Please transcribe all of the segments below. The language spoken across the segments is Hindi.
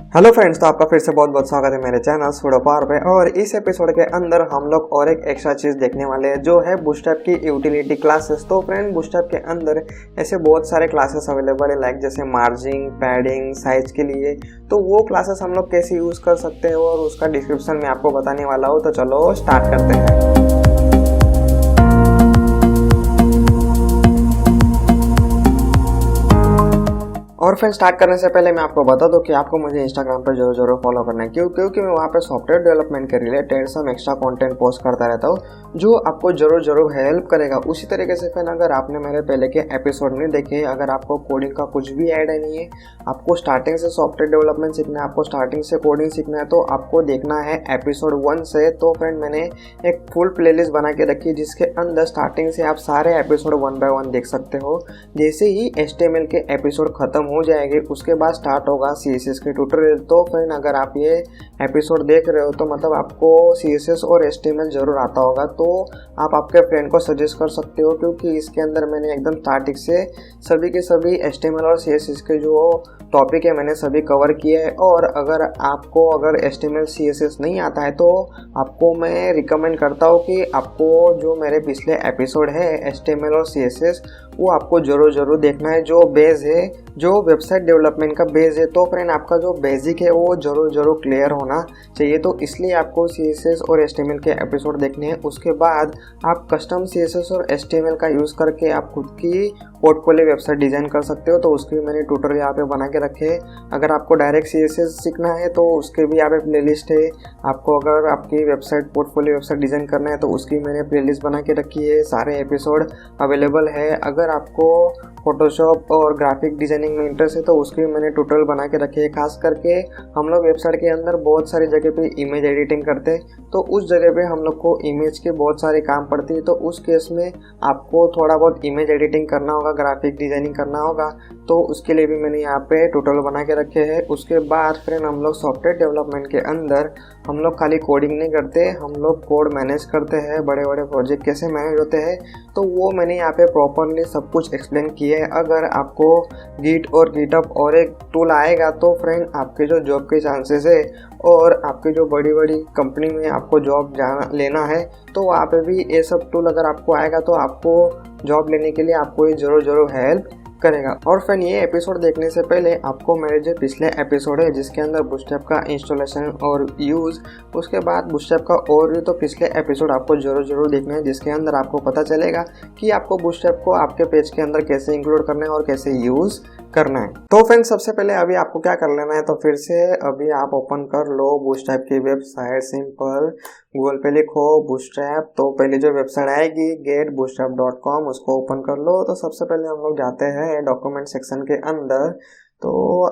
हेलो फ्रेंड्स, तो आपका फिर से बहुत बहुत स्वागत है मेरे चैनल सुरुvat पे। और इस एपिसोड के अंदर हम लोग और एक एक्स्ट्रा चीज़ देखने वाले हैं जो है बूटस्ट्रैप की यूटिलिटी क्लासेस। तो फ्रेंड, बूटस्ट्रैप के अंदर ऐसे बहुत सारे क्लासेस अवेलेबल है, लाइक जैसे मार्जिन, पैडिंग, साइज के लिए। तो वो क्लासेस हम लोग कैसे यूज़ कर सकते हैं और उसका डिस्क्रिप्शन में आपको बताने वाला हूँ। तो चलो स्टार्ट करते हैं। और फिर स्टार्ट करने से पहले मैं आपको बता दूं कि आपको मुझे इंस्टाग्राम पर जरूर फॉलो करना है, क्योंकि मैं वहाँ पे सॉफ्टवेयर डेवलपमेंट के रिलेटेड सब एक्स्ट्रा कंटेंट पोस्ट करता रहता हूँ जो आपको जरूर हेल्प करेगा। उसी तरीके से फिर अगर आपने मेरे पहले के एपिसोड नहीं देखे, अगर आपको कोडिंग का कुछ भी ऐड नहीं है, आपको स्टार्टिंग से सॉफ्टवेयर डेवलपमेंट सीखना है, आपको स्टार्टिंग से कोडिंग सीखना है, तो आपको देखना है एपिसोड 1 से। तो फ्रेंड, मैंने एक फुल प्लेलिस्ट बना के रखी है जिसके अंदर स्टार्टिंग से आप सारे एपिसोड 1 बाय 1 देख सकते हो। जैसे ही HTML के एपिसोड खत्म हो जाएंगे उसके बाद स्टार्ट होगा CSS के ट्यूटोरियल। तो फ्रेंड, अगर आप ये एपिसोड देख रहे हो तो मतलब आपको CSS और HTML जरूर आता होगा, तो आप आपके फ्रेंड को सजेस्ट कर सकते हो, क्योंकि इसके अंदर मैंने एकदम स्टार्टिंग से सभी के सभी HTML और CSS के जो टॉपिक है मैंने सभी कवर किए हैं। और अगर आपको HTML CSS नहीं आता है तो आपको मैं रिकमेंड करता हूँ कि आपको जो मेरे पिछले एपिसोड है HTML और CSS वो आपको जरूर देखना है, जो बेस है, जो वेबसाइट डेवलपमेंट का बेस है। तो फ्रेंड, आपका जो बेसिक है वो जरूर क्लियर होना चाहिए। तो इसलिए आपको CSS और HTML के एपिसोड देखने हैं। उसके बाद आप कस्टम CSS और HTML का यूज़ करके आप खुद की पोर्टफोलियो वेबसाइट डिज़ाइन कर सकते हो। तो उसकी मैंने ट्यूटोरियल यहाँ पे बना के रखे। अगर आपको डायरेक्ट CSS सीखना है तो उसके भी यहाँ पे प्लेलिस्ट है। आपको अगर आपकी वेबसाइट पोर्टफोलियो वेबसाइट डिज़ाइन करना है तो उसकी मैंने प्लेलिस्ट बना के रखी है, सारे एपिसोड अवेलेबल है। अगर आपको फोटोशॉप और ग्राफिक डिजाइनिंग में इंटरेस्ट है तो उसकी मैंने ट्यूटोरियल बना के रखे है। खास करके हम लोग वेबसाइट के अंदर बहुत सारी जगह पे इमेज एडिटिंग करते हैं, तो उस जगह पे हम लोग को इमेज के बहुत सारे काम पड़ती है। तो उस केस में आपको थोड़ा बहुत इमेज एडिटिंग करना होगा, ग्राफिक डिजाइनिंग करना होगा, तो उसके लिए भी मैंने यहाँ पे ट्यूटोरियल बना के रखे हैं। उसके बाद फ्रेंड, हम लोग सॉफ्टवेयर डेवलपमेंट के अंदर हम लोग खाली कोडिंग नहीं करते, हम लोग कोड मैनेज करते हैं। बड़े बड़े प्रोजेक्ट कैसे मैनेज होते हैं तो वो मैंने यहाँ पे प्रॉपरली सब कुछ एक्सप्लेन किया है। अगर आपको गिट और गिटअप और एक टूल आएगा तो फ्रेंड, आपके जो जॉब के चांसेस है और आपके जो बड़ी बड़ी कंपनी में आपको जॉब लेना है तो वहाँ पे भी ये सब टूल अगर आपको आएगा तो आपको जॉब लेने के लिए आपको ये जरूर हेल्प करेगा। और फ्रेंड, ये एपिसोड देखने से पहले आपको मेरे जो पिछले एपिसोड है जिसके अंदर बूटस्ट्रैप का इंस्टॉलेशन और यूज़, उसके बाद बूटस्ट्रैप का ओवरव्यू, तो पिछले एपिसोड आपको जरूर देखना है, जिसके अंदर आपको पता चलेगा कि आपको बूटस्ट्रैप को आपके पेज के अंदर कैसे इंक्लूड करना है और कैसे यूज़ करना है। तो फ्रेंड, सबसे पहले अभी आपको क्या कर लेना है, तो फिर से अभी आप ओपन कर लो बूटस्ट्रैप की वेबसाइट। सिंपल गूगल पे लिखो बूटस्ट्रैप, तो पहले जो वेबसाइट आएगी getbootstrap.com, उसको ओपन कर लो। तो सबसे पहले हम लोग जाते हैं डॉक्यूमेंट सेक्शन के अंदर। तो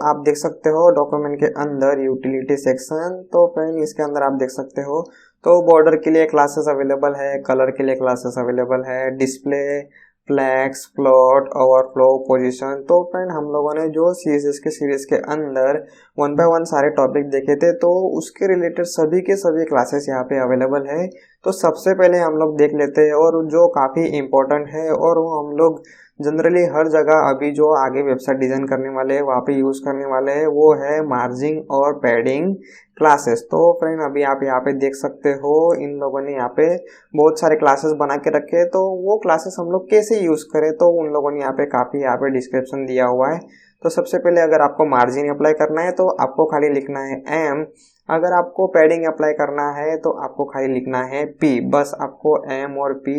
आप देख सकते हो डॉक्यूमेंट के अंदर यूटिलिटी सेक्शन। तो फ्रेंड, इसके अंदर आप देख सकते हो तो बॉर्डर के लिए क्लासेस अवेलेबल है, कलर के लिए क्लासेस अवेलेबल है, display, flex, float, overflow, position. तो फ्रेंड, हम लोगों ने जो CSS के सीरीज के अंदर 1 बाय 1 सारे टॉपिक देखे थे, तो उसके रिलेटेड सभी के सभी क्लासेस यहाँ पे अवेलेबल है। तो सबसे पहले हम लोग देख लेते हैं, और जो काफ़ी इम्पोर्टेंट है और वो हम लोग जनरली हर जगह अभी जो आगे वेबसाइट डिज़ाइन करने वाले हैं वहाँ पे यूज़ करने वाले हैं, वो है मार्जिन और पैडिंग क्लासेस। तो फ्रेंड, अभी आप यहाँ पे देख सकते हो इन लोगों ने यहाँ पे बहुत सारे क्लासेस बना के रखे हैं। तो वो क्लासेस हम लोग कैसे यूज़ करें, तो उन लोगों ने यहाँ पे काफ़ी यहाँ पे डिस्क्रिप्शन दिया हुआ है। तो सबसे पहले अगर आपको मार्जिन अप्लाई करना है तो आपको खाली लिखना है M। अगर आपको पैडिंग अप्लाई करना है तो आपको खाली लिखना है P। बस आपको M और P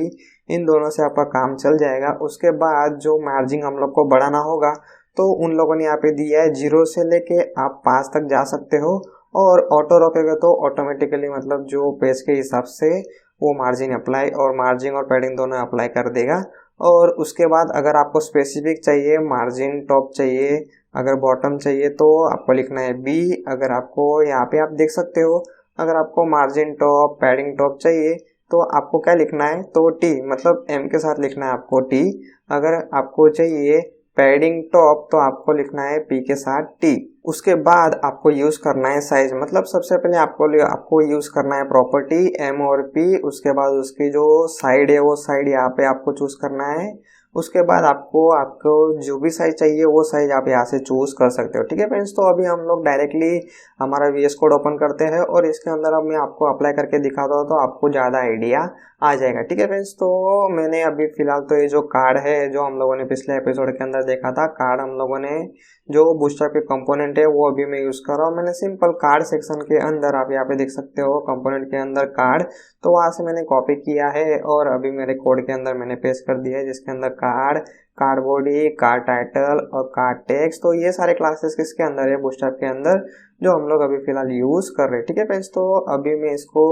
इन दोनों से आपका काम चल जाएगा। उसके बाद जो मार्जिन हम लोग को बढ़ाना होगा तो उन लोगों ने यहाँ पे दिया है 0 से लेके आप 5 तक जा सकते हो, और ऑटो रखोगे तो ऑटोमेटिकली मतलब जो पेज के हिसाब से वो मार्जिन अप्लाई और मार्जिन और पैडिंग दोनों अप्लाई कर देगा। और उसके बाद अगर आपको स्पेसिफिक चाहिए, मार्जिन टॉप चाहिए, अगर बॉटम चाहिए तो आपको लिखना है B। अगर आपको यहाँ पे आप देख सकते हो, अगर आपको मार्जिन टॉप, पैडिंग टॉप चाहिए तो आपको क्या लिखना है, तो T, मतलब M के साथ लिखना है आपको T। अगर आपको चाहिए पैडिंग टॉप तो आपको लिखना है P के साथ T। उसके बाद आपको यूज़ करना है साइज, मतलब सबसे पहले आपको यूज़ करना है प्रॉपर्टी M और P। उसके बाद उसकी जो साइड है वो साइड यहाँ पे आपको चूज़ करना है। उसके बाद आपको जो भी साइज चाहिए वो साइज आप यहाँ से चूज कर सकते हो। ठीक है फ्रेंड्स, तो अभी हम लोग डायरेक्टली हमारा VS कोड ओपन करते हैं और इसके अंदर अब मैं आपको अप्लाई करके दिखाता हूँ तो आपको ज़्यादा आइडिया आ जाएगा। ठीक है फ्रेंड्स, तो मैंने अभी फिलहाल तो ये जो कार्ड है जो हम लोगों ने पिछले एपिसोड के अंदर देखा था, कार्ड हम लोगों ने जो बूटस्ट्रैप के कंपोनेंट है वो अभी मैं यूज़ कर रहा हूँ। मैंने सिंपल कार्ड सेक्शन के अंदर, आप यहाँ पे देख सकते हो कंपोनेंट के अंदर कार्ड, तो वहाँ से मैंने कॉपी किया है और अभी मेरे कोड के अंदर मैंने पेस्ट कर दिया है, जिसके अंदर card, card body, card title और कार्ड टेक्स्ट। तो ये सारे क्लासेस किसके अंदर है, बूटस्ट्रैप के अंदर, जो हम लोग अभी फिलहाल यूज़ कर रहे हैं। ठीक है फ्रेंड्स, तो अभी मैं इसको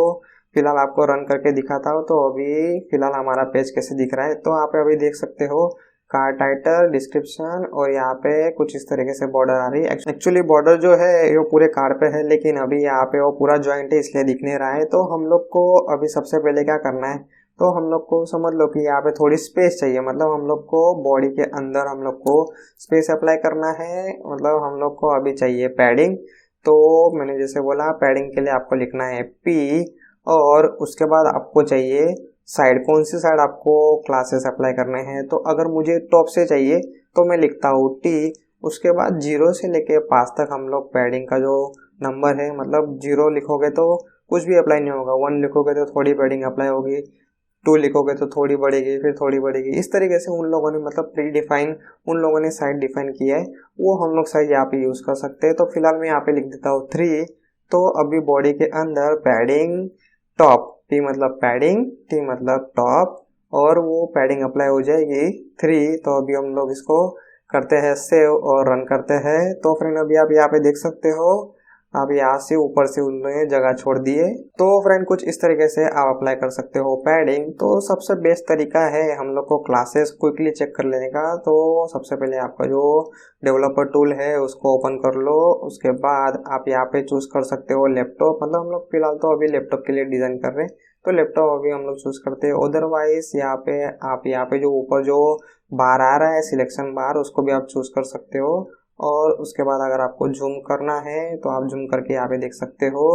फिलहाल आपको रन करके दिखाता हूँ। तो अभी फिलहाल हमारा पेज कैसे दिख रहा है, तो आप अभी देख सकते हो कार्ड टाइटल, डिस्क्रिप्शन और यहाँ पे कुछ इस तरीके से बॉर्डर आ रही है। एक्चुअली बॉर्डर जो है वो पूरे कार्ड पे है, लेकिन अभी यहाँ पे वो पूरा ज्वाइंट है इसलिए दिख नहीं रहा है। तो हम लोग को अभी सबसे पहले क्या करना है, तो हम लोग को समझ लो कि यहाँ पे थोड़ी स्पेस चाहिए, मतलब हम लोग को बॉडी के अंदर हम लोग को स्पेस अप्लाई करना है, मतलब हम लोग को अभी चाहिए पैडिंग। तो मैंने जैसे बोला पैडिंग के लिए आपको लिखना है P और उसके बाद आपको चाहिए साइड, कौन सी साइड आपको क्लासेस अप्लाई करने हैं। तो अगर मुझे टॉप से चाहिए तो मैं लिखता हूँ T, उसके बाद 0 से लेके 5 तक हम लोग पैडिंग का जो नंबर है, मतलब 0 लिखोगे तो कुछ भी अप्लाई नहीं होगा, 1 लिखोगे तो थोड़ी पैडिंग अप्लाई होगी, 2 लिखोगे तो थोड़ी बढ़ेगी, फिर थोड़ी बढ़ेगी। इस तरीके से उन लोगों ने मतलब प्री डिफाइन उन लोगों ने साइड डिफाइन किया है, वो हम लोग साइड यहाँ पे यूज़ कर सकते हैं। तो फिलहाल मैं यहाँ पे लिख देता हूँ 3। तो अभी बॉडी के अंदर पैडिंग टॉप, T मतलब पैडिंग, T मतलब टॉप, और वो पैडिंग अप्लाई हो जाएगी 3। तो अभी हम लोग इसको करते हैं सेव और रन करते हैं। तो फ्रेंड अभी आप यहाँ पे देख सकते हो, आप यहाँ से ऊपर से उन्होंने जगह छोड़ दिए। तो फ्रेंड कुछ इस तरीके से आप अप्लाई कर सकते हो पैडिंग। तो सबसे बेस्ट तरीका है हम लोग को क्लासेस क्विकली चेक कर लेने का। तो सबसे पहले आपका जो डेवलपर टूल है उसको ओपन कर लो, उसके बाद आप यहाँ पे चूज कर सकते हो लैपटॉप, मतलब हम लोग फिलहाल तो अभी लैपटॉप के लिए डिजाइन कर रहे हैं तो लैपटॉप अभी हम लोग चूज करते हैं। अदरवाइज यहाँ पे आप यहाँ पे जो ऊपर जो बार आ रहा है सिलेक्शन बार, उसको भी आप चूज कर सकते हो। और उसके बाद अगर आपको जूम करना है तो आप जूम करके यहाँ पे देख सकते हो।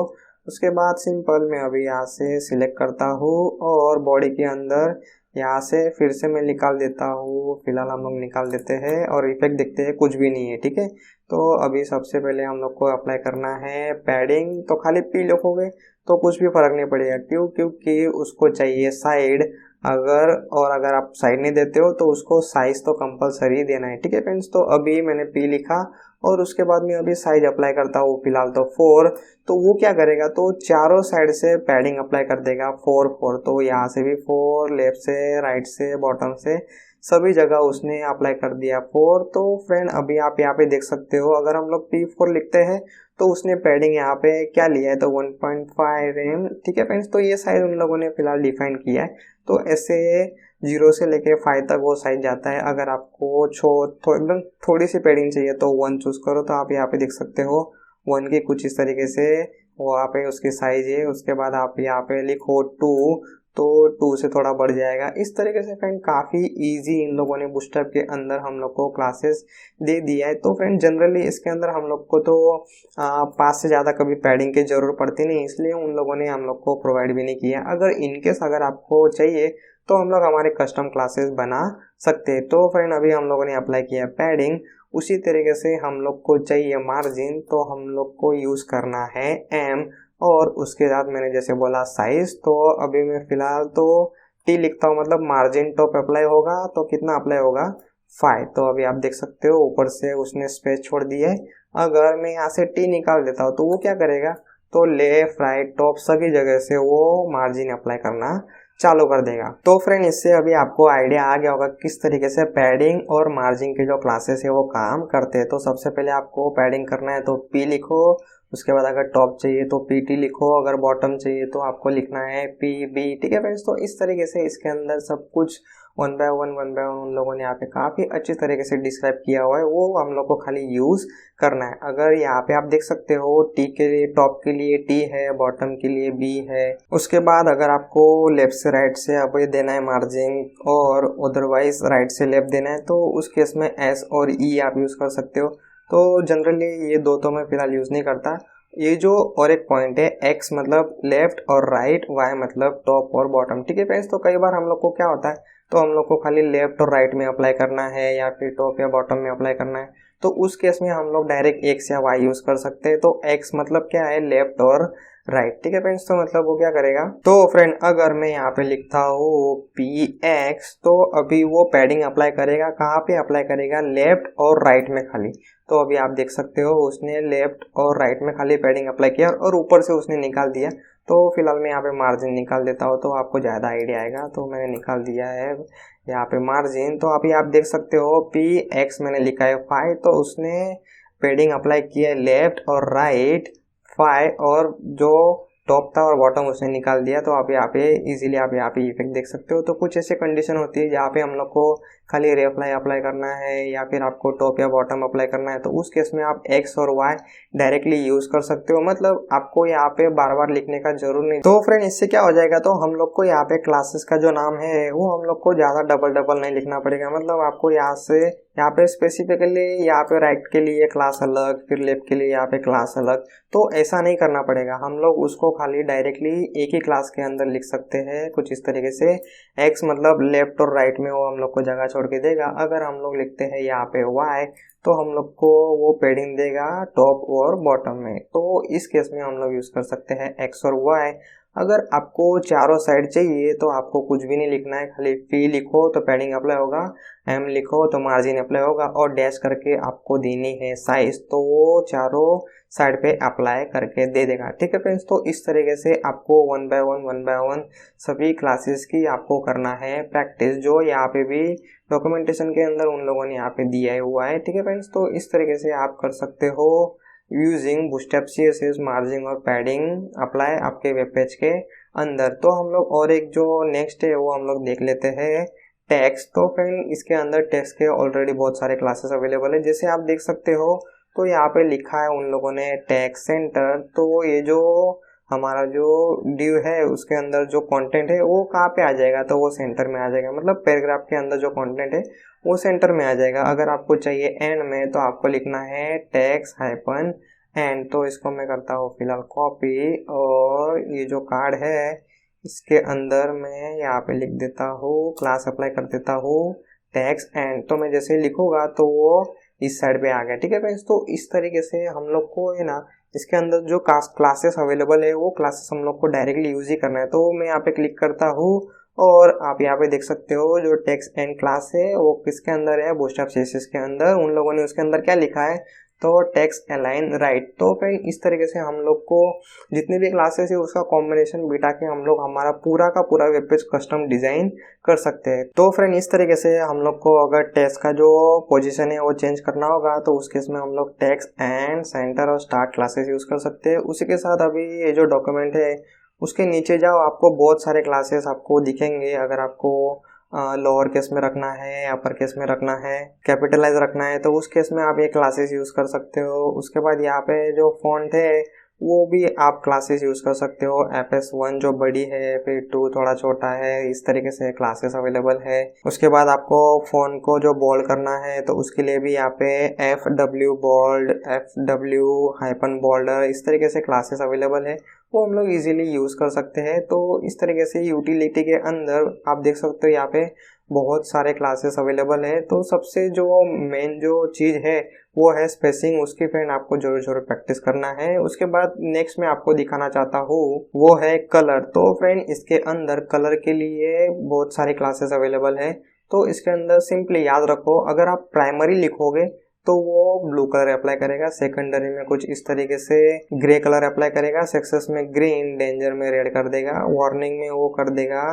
उसके बाद सिंपल मैं अभी यहाँ से सिलेक्ट करता हूँ और बॉडी के अंदर यहाँ से फिर से मैं निकाल देता हूँ। फिलहाल हम लोग निकाल देते हैं और इफेक्ट देखते हैं, कुछ भी नहीं है। ठीक है, तो अभी सबसे पहले हम लोग को अप्लाई करना है पैडिंग। तो खाली P लिखोगे तो कुछ भी फर्क नहीं पड़ेगा, क्योंकि उसको चाहिए साइड। अगर आप साइड नहीं देते हो तो उसको साइज तो कंपलसरी देना है। ठीक है फ्रेंड्स, तो अभी मैंने P लिखा और उसके बाद मैं अभी साइज अप्लाई करता हूँ फिलहाल तो 4। तो वो क्या करेगा, तो चारों साइड से पैडिंग अप्लाई कर देगा 4। तो यहाँ से भी 4, लेफ्ट से, राइट से, बॉटम से, सभी जगह उसने अप्लाई कर दिया 4। तो फ्रेंड अभी आप यहाँ पे देख सकते हो, अगर हम लोग P4 लिखते हैं तो उसने पैडिंग यहाँ पे क्या लिया है, तो 1.5 mm। ठीक है फ्रेंड्स, तो ये साइज उन लोगों ने फिलहाल डिफाइन किया है। तो ऐसे 0 से लेके 5 तक वो साइज जाता है। अगर आपको एकदम थोड़ी सी पैडिंग चाहिए तो 1 चूज करो। तो आप यहाँ पे देख सकते हो 1 की कुछ इस तरीके से वहाँ पे उसकी साइज है। उसके बाद आप यहाँ पे लिखो 2, तो 2 से थोड़ा बढ़ जाएगा। इस तरीके से फ्रेंड काफ़ी इजी इन लोगों ने बूटस्ट्रैप के अंदर हम लोग को क्लासेस दे दिया है। तो फ्रेंड जनरली इसके अंदर हम लोग को तो 5 से ज़्यादा कभी पैडिंग की ज़रूरत पड़ती नहीं, इसलिए उन लोगों ने हम लोग को प्रोवाइड भी नहीं किया। अगर इनकेस अगर आपको चाहिए तो हम लोग हमारे कस्टम क्लासेस बना सकते हैं। तो फ्रेंड अभी हम लोगों ने अप्लाई किया पैडिंग, उसी तरीके से हम लोग को चाहिए मार्जिन, तो हम लोग को यूज़ करना है M। और उसके बाद मैंने जैसे बोला साइज, तो अभी मैं फिलहाल तो T लिखता हूँ, मतलब मार्जिन टॉप अप्लाई होगा तो कितना अप्लाई होगा 5। तो अभी आप देख सकते हो ऊपर से उसने स्पेस छोड़ दी है। अगर मैं यहाँ से T निकाल देता हूँ तो वो क्या करेगा, तो लेफ्ट राइट टॉप सभी जगह से वो मार्जिन अप्लाई करना चालू कर देगा। तो फ्रेंड इससे अभी आपको आइडिया आ गया होगा किस तरीके से पैडिंग और मार्जिन के जो क्लासेस है वो काम करते हैं। तो सबसे पहले आपको पैडिंग करना है तो P लिखो, उसके बाद अगर टॉप चाहिए तो PT लिखो, अगर बॉटम चाहिए तो आपको लिखना है PB। ठीक है फ्रेंड्स, तो इस तरीके से इसके अंदर सब कुछ वन बाय वन उन लोगों ने यहाँ पे काफ़ी अच्छी तरीके से डिस्क्राइब किया हुआ है, वो हम लोग को खाली यूज़ करना है। अगर यहाँ पे आप देख सकते हो T के लिए, टॉप के लिए T है, बॉटम के लिए B है। उसके बाद अगर आपको लेफ्ट से राइट से आप ये देना है मार्जिन और अदरवाइज राइट से लेफ्ट देना है तो उस केस में S और E आप यूज़ कर सकते हो। तो जनरली ये दो तो मैं फिलहाल यूज़ नहीं करता। ये जो और एक पॉइंट है X मतलब लेफ्ट और राइट, Y मतलब टॉप और बॉटम। ठीक है फ्रेंड्स, तो कई बार हम लोग को क्या होता है, तो हम लोग को खाली लेफ्ट और राइट में अप्लाई करना है या फिर टॉप या बॉटम में अप्लाई करना है, तो उस केस में हम लोग डायरेक्ट एक्स या वाई यूज कर सकते हैं। तो एक्स मतलब क्या है, लेफ्ट और राइट, ठीक है फ्रेंड्स। तो मतलब वो क्या करेगा, तो फ्रेंड अगर मैं यहाँ पे लिखता हूँ पी एक्स, तो अभी वो पैडिंग अप्लाई करेगा, कहाँ पे अप्लाई करेगा, लेफ्ट और राइट में खाली। तो अभी आप देख सकते हो उसने लेफ्ट और राइट में खाली पैडिंग अप्लाई किया और ऊपर से उसने निकाल दिया। तो फिलहाल मैं यहाँ पे मार्जिन निकाल देता हूँ तो आपको ज़्यादा आइडिया आएगा। तो मैंने निकाल दिया है यहाँ पे मार्जिन। तो अभी आप देख सकते हो पी एक्स मैंने लिखा है 5, तो उसने पैडिंग अप्लाई किया है लेफ्ट और राइट 5, और जो टॉप था और बॉटम उसने निकाल दिया। तो आप यहाँ पे इजीली आप यहाँ पे इफेक्ट देख सकते हो। तो कुछ ऐसे कंडीशन होती है जहाँ पे हम लोग को खाली रे अप्लाई करना है या फिर आपको टॉप या बॉटम अप्लाई करना है, तो उस केस में आप एक्स और वाई डायरेक्टली यूज कर सकते हो। मतलब आपको यहाँ पे बार बार लिखने का जरूर नहीं। तो फ्रेंड इससे क्या हो जाएगा, तो हम लोग को यहाँ पे क्लासेस का जो नाम है वो हम लोग को ज्यादा डबल नहीं लिखना पड़ेगा। मतलब आपको यहाँ पे स्पेसिफिकली यहाँ पे राइट के लिए क्लास अलग, फिर लेफ्ट के लिए यहाँ पे क्लास अलग, तो ऐसा नहीं करना पड़ेगा। हम लोग उसको खाली डायरेक्टली एक ही क्लास के अंदर लिख सकते हैं कुछ इस तरीके से। एक्स मतलब लेफ्ट और राइट में वो हम लोग को जगह छोड़ के देगा। अगर हम लोग लिखते हैं यहाँ पे वाई, तो हम लोग को वो पैडिंग देगा टॉप और बॉटम में। तो इस केस में हम लोग यूज कर सकते हैं एक्स और वाई। अगर आपको चारों साइड चाहिए तो आपको कुछ भी नहीं लिखना है, खाली पी लिखो तो पैडिंग अप्लाई होगा, एम लिखो तो मार्जिन अप्लाई होगा, और डैश करके आपको देनी है साइज, तो वो चारों साइड पे अप्लाई करके दे देगा। ठीक है फ्रेंड्स, तो इस तरीके से आपको वन बाय वन सभी क्लासेस की आपको करना है प्रैक्टिस, जो यहाँ पे भी डॉक्यूमेंटेशन के अंदर उन लोगों ने यहाँ पे दिया हुआ है। ठीक है फ्रेंड्स, तो इस तरीके से आप कर सकते हो यूजिंग बूटस्ट्रैप CSS मार्जिन और पैडिंग अप्लाई आपके वेब पेज के अंदर। तो हम लोग और एक जो नेक्स्ट है वो हम लोग देख लेते हैं टैक्स। तो फ्रेंड इसके अंदर टैक्स के ऑलरेडी बहुत सारे क्लासेस अवेलेबल है, जैसे आप देख सकते हो। तो यहाँ पे लिखा है उन लोगों ने टैक्स सेंटर। तो ये जो हमारा जो ड्यू है उसके अंदर जो कंटेंट है वो कहाँ पे आ जाएगा, तो वो सेंटर में आ जाएगा। मतलब पैराग्राफ के अंदर जो कंटेंट है वो सेंटर में आ जाएगा। अगर आपको चाहिए एंड में, तो आपको लिखना है टैक्स हाइपन एंड। तो इसको मैं करता हूँ फिलहाल कॉपी, और ये जो कार्ड है इसके अंदर मैं यहाँ पे लिख देता हूँ, क्लास अप्लाई कर देता हूँ टैक्स एंड। तो मैं जैसे ही लिखूंगा तो वो इस साइड पे आ गया। ठीक है फ्रेंड्स, तो इस तरीके से हम लोग को है ना इसके अंदर जो क्लासेस अवेलेबल है वो क्लासेस हम लोग को डायरेक्टली यूज ही करना है। तो मैं यहाँ पे क्लिक करता हूँ और आप यहाँ पे देख सकते हो जो टेक्स्ट एंड क्लास है वो किसके अंदर है, बूटस्ट्रैप CSS के अंदर। उन लोगों ने उसके अंदर क्या लिखा है, तो टेक्स्ट अलाइन राइट। तो फ्रेंड इस तरीके से हम लोग को जितने भी क्लासेस है उसका कॉम्बिनेशन बिठा के हम लोग हमारा पूरा का पूरा वेब पेज कस्टम डिजाइन कर सकते हैं। तो फ्रेंड इस तरीके से हम लोग को अगर टेक्स्ट का जो पोजीशन है वो चेंज करना होगा तो उस केस में हम लोग टेक्स्ट एंड सेंटर और स्टार्ट क्लासेस यूज कर सकते हैं। उसी के साथ अभी ये जो डॉक्यूमेंट है उसके नीचे जाओ, आपको बहुत सारे क्लासेस आपको दिखेंगे। अगर आपको लोअर केस में रखना है, अपर केस में रखना है, कैपिटलाइज रखना है, तो उस केस में आप ये क्लासेस यूज कर सकते हो। उसके बाद यहाँ पे जो फॉन्ट है वो भी आप क्लासेस यूज कर सकते हो। FS1 जो बड़ी है, फिर 2 थोड़ा छोटा है, इस तरीके से क्लासेस अवेलेबल है। उसके बाद आपको फॉन्ट को जो बोल्ड करना है तो उसके लिए भी यहाँ पे FW bold, FW hyphen bolder, इस तरीके से क्लासेस अवेलेबल है, वो हम लोग इजीली यूज कर सकते हैं। तो इस तरीके से यूटिलिटी के अंदर आप देख सकते हो यहाँ पे बहुत सारे क्लासेस अवेलेबल है। तो सबसे जो मेन जो चीज है वो है स्पेसिंग, उसकी फ्रेंड आपको जरूर प्रैक्टिस करना है। उसके बाद नेक्स्ट मैं आपको दिखाना चाहता हूँ वो है कलर। तो फ्रेंड इसके अंदर कलर के लिए बहुत सारे क्लासेस अवेलेबल है। तो इसके अंदर सिंपली याद रखो, अगर आप प्राइमरी लिखोगे तो वो ब्लू कलर अप्लाई करेगा, सेकेंडरी में कुछ इस तरीके से ग्रे कलर अप्लाई करेगा, सक्सेस में ग्रीन, डेंजर में रेड कर देगा, वार्निंग में वो कर देगा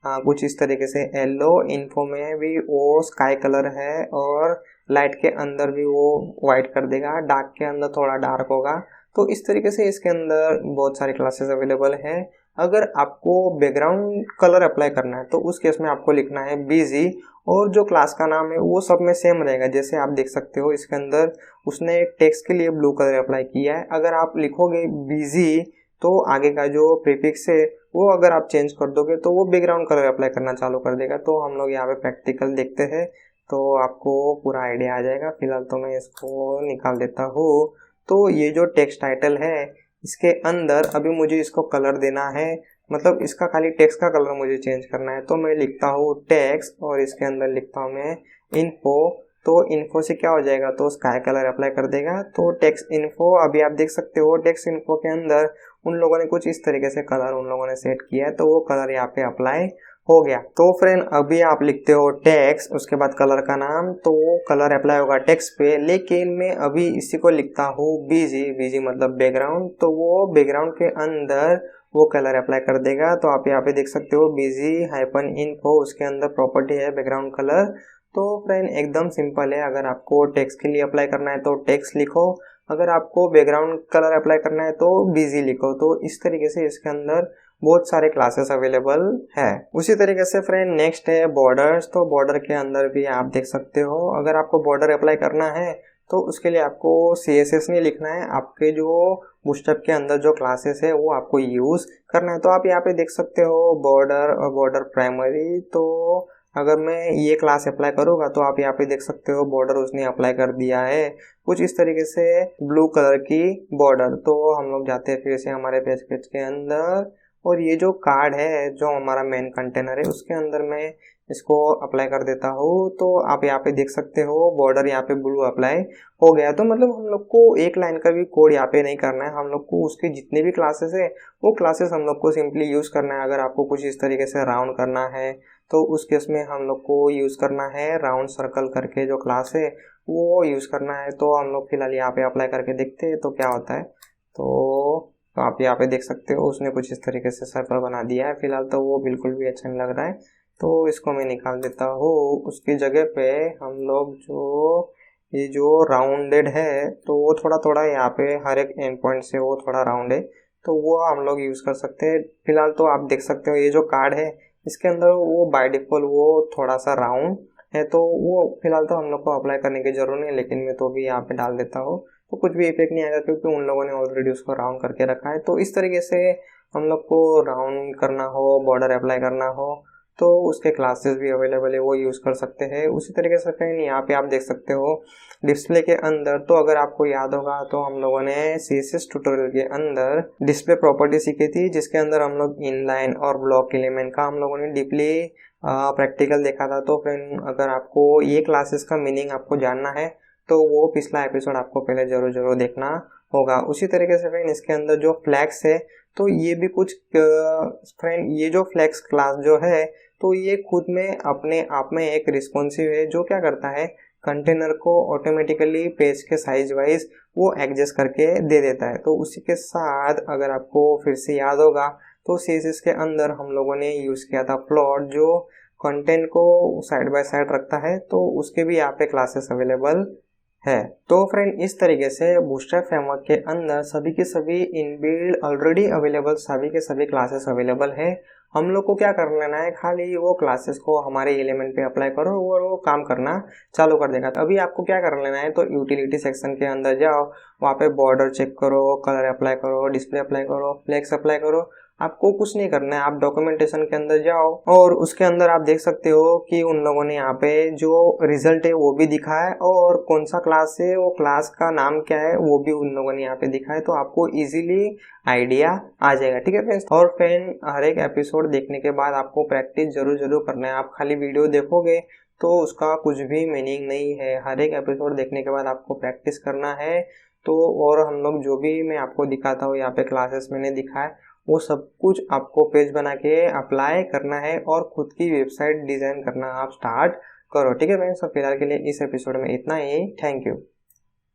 कुछ इस तरीके से येलो, इन्फो में भी वो स्काई कलर है, और लाइट के अंदर भी वो वाइट कर देगा, डार्क के अंदर थोड़ा डार्क होगा। तो इस तरीके से इसके अंदर बहुत सारे क्लासेस अवेलेबल है। अगर आपको बैकग्राउंड कलर अप्लाई करना है तो उस केस में आपको लिखना है BG, और जो क्लास का नाम है वो सब में सेम रहेगा। जैसे आप देख सकते हो इसके अंदर उसने टेक्स्ट के लिए ब्लू कलर अप्लाई किया है। अगर आप लिखोगे BG तो आगे का जो प्रीफिक्स है वो अगर आप चेंज कर दोगे तो वो बैकग्राउंड कलर अप्लाई करना चालू कर देगा। तो हम लोग यहाँ पे प्रैक्टिकल देखते हैं तो आपको पूरा आइडिया आ जाएगा। फिलहाल तो मैं इसको निकाल देता हूँ। तो ये जो टेक्स्ट टाइटल है इसके अंदर अभी मुझे इसको कलर देना है, मतलब इसका खाली टेक्स्ट का कलर मुझे चेंज करना है, तो मैं लिखता हूँ टेक्स्ट और इसके अंदर लिखता हूँ मैं इन्फो। तो इन्फो से क्या हो जाएगा, तो स्काई कलर अप्लाई कर देगा। तो टेक्स्ट इन्फो अभी आप देख सकते हो, टेक्स्ट इन्फो के अंदर उन लोगों ने कुछ इस तरीके से कलर उन लोगों ने सेट किया है, तो वो कलर यहाँ पे अप्लाई हो गया। तो फ्रेंड अभी आप लिखते हो टेक्स्ट, उसके बाद कलर का नाम, तो वो कलर अप्लाई होगा टेक्स्ट पे। लेकिन मैं अभी इसी को लिखता हूँ बीजी, बीजी मतलब बैकग्राउंड, तो वो बैकग्राउंड के अंदर वो कलर अप्लाई कर देगा। तो आप यहाँ पे देख सकते हो बीजी हाइपन इन्फो, उसके अंदर प्रॉपर्टी है बैकग्राउंड कलर। तो फ्रेंड एकदम सिंपल है, अगर आपको टेक्स्ट के लिए अप्लाई करना है तो टेक्स्ट लिखो, अगर आपको बैकग्राउंड कलर अप्लाई करना है तो बीजी लिखो। तो इस तरीके से इसके अंदर बहुत सारे क्लासेस अवेलेबल है। उसी तरीके से फ्रेंड नेक्स्ट है बॉर्डर्स। तो बॉर्डर के अंदर भी आप देख सकते हो, अगर आपको बॉर्डर अप्लाई करना है तो उसके लिए आपको CSS नहीं लिखना है, आपके जो बूटस्ट्रैप के अंदर जो क्लासेस है वो आपको यूज करना है। तो आप यहाँ पे देख सकते हो बॉर्डर और बॉर्डर प्राइमरी। तो अगर मैं ये क्लास अप्लाई करूँगा तो आप यहाँ पे देख सकते हो बॉर्डर उसने अप्लाई कर दिया है कुछ इस तरीके से ब्लू कलर की बॉर्डर। तो हम लोग जाते हैं फिर से हमारे पेज के अंदर, और ये जो कार्ड है जो हमारा मेन कंटेनर है उसके अंदर मैं इसको अप्लाई कर देता हूँ। तो आप यहाँ पे देख सकते हो बॉर्डर यहाँ पे ब्लू अप्लाई हो गया। तो मतलब हम लोग को एक लाइन का भी कोड यहाँ पे नहीं करना है, हम लोग को उसके जितने भी क्लासेस है वो क्लासेस हम लोग को सिंपली यूज करना है। अगर आपको कुछ इस तरीके से राउंड करना है तो उस केस में हम लोग को यूज करना है राउंड सर्कल करके जो क्लास है वो यूज करना है। तो हम लोग फिलहाल यहाँ पे अप्लाई करके देखते हैं तो क्या होता है। तो आप यहाँ पे देख सकते हो उसने कुछ इस तरीके से सर्कल बना दिया है। फिलहाल तो वो बिल्कुल भी अच्छा नहीं लग रहा है, तो इसको मैं निकाल देता हूँ। उसकी जगह पे हम लोग ये जो राउंडेड है तो वो थोड़ा थोड़ा यहाँ पे हर एक एंड पॉइंट से वो थोड़ा राउंड है, तो वो हम लोग यूज़ कर सकते हैं। फिलहाल तो आप देख सकते हो ये जो कार्ड है इसके अंदर वो बाय डिफॉल्ट वो थोड़ा सा राउंड है, तो वो फिलहाल तो हम लोग को अप्लाई करने की जरूरत नहीं है, लेकिन मैं तो भी यहाँ पे डाल देता हूँ तो कुछ भी इफेक्ट नहीं आएगा क्योंकि उन लोगों ने ऑलरेडी उसको राउंड करके रखा है। तो इस तरीके से हम लोग को राउंड करना हो, बॉर्डर अप्लाई करना हो तो उसके क्लासेस भी अवेलेबल है, वो यूज़ कर सकते हैं। उसी तरीके से फ्रेंड यहाँ पे आप देख सकते हो डिस्प्ले के अंदर, तो अगर आपको याद होगा तो हम लोगों ने CSS ट्यूटोरियल के अंदर डिस्प्ले प्रॉपर्टी सीखी थी जिसके अंदर हम लोग इनलाइन और ब्लॉक एलिमेंट का हम लोगों ने डीपली प्रैक्टिकल देखा था। तो फ्रेंड अगर आपको ये क्लासेस का मीनिंग आपको जानना है तो वो पिछला एपिसोड आपको पहले जरूर देखना होगा। उसी तरीके से फ्रेंड इसके अंदर जो फ्लैग्स है तो ये भी कुछ फ्रेंड ये जो फ्लैग्स क्लास जो है तो ये खुद में अपने आप में एक रिस्पॉन्सिव है जो क्या करता है कंटेनर को ऑटोमेटिकली पेज के साइज वाइज वो एडजस्ट करके दे देता है। तो उसी के साथ अगर आपको फिर से याद होगा तो CSS के अंदर हम लोगों ने यूज़ किया था प्लॉट जो कंटेंट को साइड बाय साइड रखता है, तो उसके भी यहाँ पे क्लासेस अवेलेबल है। तो फ्रेंड इस तरीके से बूटस्ट्रैप फ्रेमवर्क के अंदर सभी के सभी इनबिल्ड ऑलरेडी अवेलेबल सभी के सभी क्लासेस अवेलेबल है। हम लोग को क्या कर लेना है, खाली वो क्लासेस को हमारे एलिमेंट पे अप्लाई करो और वो काम करना चालू कर देगा। तो अभी आपको क्या कर लेना है, तो यूटिलिटी सेक्शन के अंदर जाओ, वहाँ पे बॉर्डर चेक करो, कलर अप्लाई करो, डिस्प्ले अप्लाई करो, फ्लेक्स अप्लाई करो। आपको कुछ नहीं करना है, आप डॉक्यूमेंटेशन के अंदर जाओ और उसके अंदर आप देख सकते हो कि उन लोगों ने यहाँ पे जो रिजल्ट है वो भी दिखा है और कौन सा क्लास है, वो क्लास का नाम क्या है वो भी उन लोगों ने यहाँ पे दिखा है। तो आपको इजीली आइडिया आ जाएगा, ठीक है फ्रेंड्स। और फ्रेंड हर एक एपिसोड देखने के बाद आपको प्रैक्टिस जरूर करना है। आप खाली वीडियो देखोगे तो उसका कुछ भी मीनिंग नहीं है, हर एक एपिसोड देखने के बाद आपको प्रैक्टिस करना है। तो और हम लोग जो भी मैं आपको दिखाता हूँ यहाँ पे क्लासेस मैंने दिखाया वो सब कुछ आपको पेज बना के अप्लाई करना है और खुद की वेबसाइट डिजाइन करना आप स्टार्ट करो, ठीक है फ्रेंड्स। फिलहाल के लिए इस एपिसोड में इतना ही, थैंक यू।